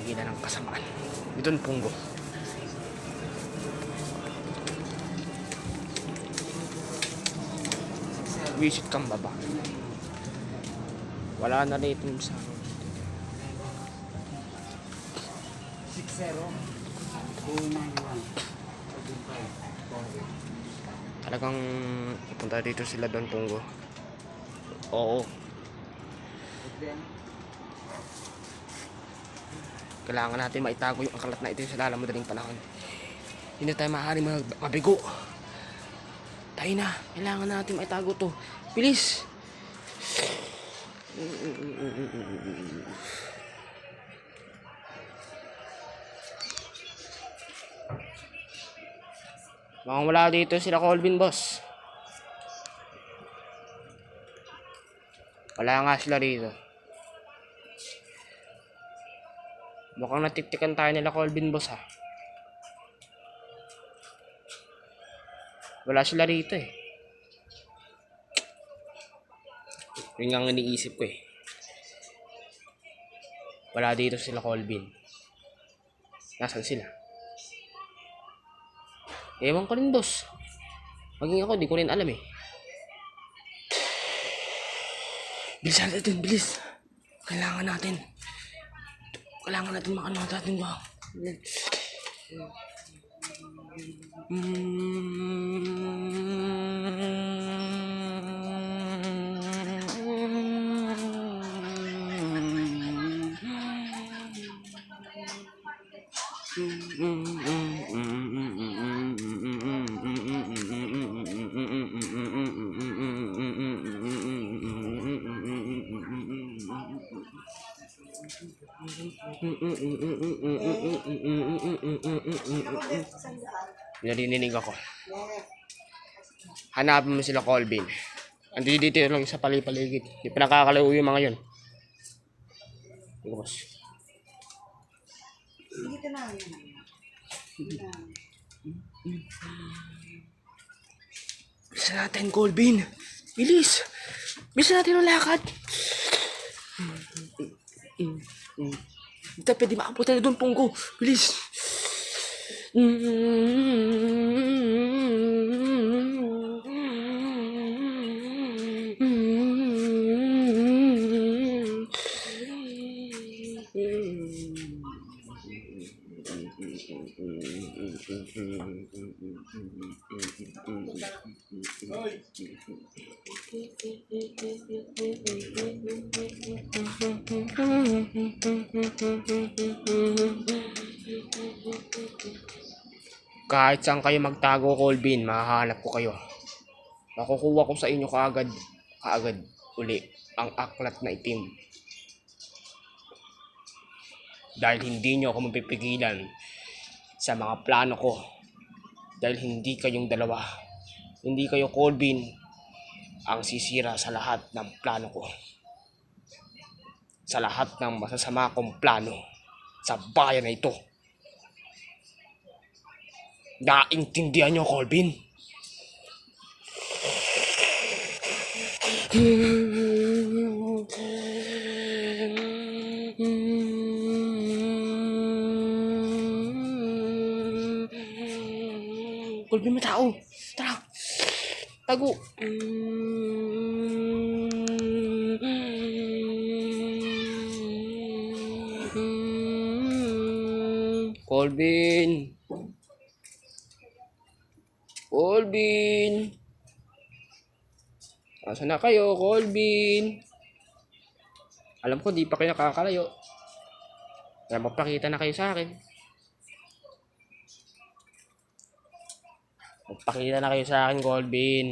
dahilan ng kasamaan. Ito'y punggo. Visit kang baba. Wala na rito sa 60-291. talagang ipunta dito sila Don Punggo. Oo. Kailangan natin maitago yung akalat na ito sa madaling panahon. Hindi tayo maaaring mabigo. Tayo na. Kailangan natin maitago to. Bilis! Mukhang wala dito sila Colvin, boss. Wala nga sila dito. Mukhang natiktikan tayo nila Colvin, boss, ha. Wala sila rito eh. Yun nga ang iniisip ko eh. Wala dito sila Colvin. Nasaan sila? Ewan ko rin, boss. Maging ako, di ko rin alam eh. Bilisan natin, bilis. Kailangan natin makano natin ba? Narinig ako. Hanapin mo sila Colvin. Andito dito lang sa palipaligid. Di pa nakakalayo yung mga yun. Boss. Dito na. Bilisan natin, Colvin. Bilis. Bilisan natin ang lakad. Hindi tayo pwede makapunta na doon, Punggo. Bilis. Kahit saan kayo magtago, Colvin, mahahanap ko kayo. Makukuha ko sa inyo kaagad uli ang aklat na itim. Dahil hindi nyo ako mapipigilan sa mga plano ko. Dahil hindi kayong dalawa, hindi kayo Colvin, ang sisira sa lahat ng plano ko. Sa lahat ng masasama kong plano sa bayan na ito. Naintindihan nyo, Colvin? Colvin, may tao. Tara. Tago. Colvin. Colvin. Asan na kayo, Colvin? Alam ko, di pa kayo nakakalayo. Kaya magpakita na kayo sa akin. Magpakita na kayo sa akin, Colvin.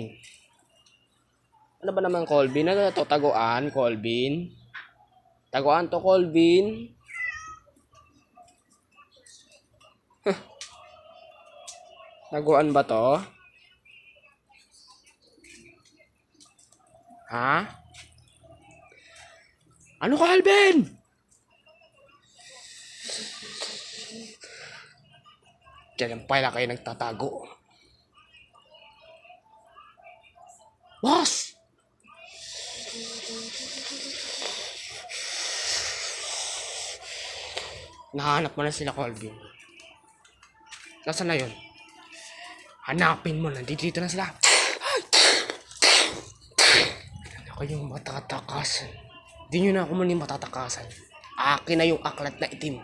Ano ba naman, Colvin? Ano na to? Taguan, Colvin? Taguan to, Colvin? Taguan ba to? Ha? Ano, Colvin? Diyan pala kayo nagtatago. Boss! Nahanap mo na sila, Colvin. Nasaan na yun? Hanapin mo, nandito na sila. Ano kayong matatakasan? Di nyo na ako muna matatakasan. Akin na yung aklat na itim.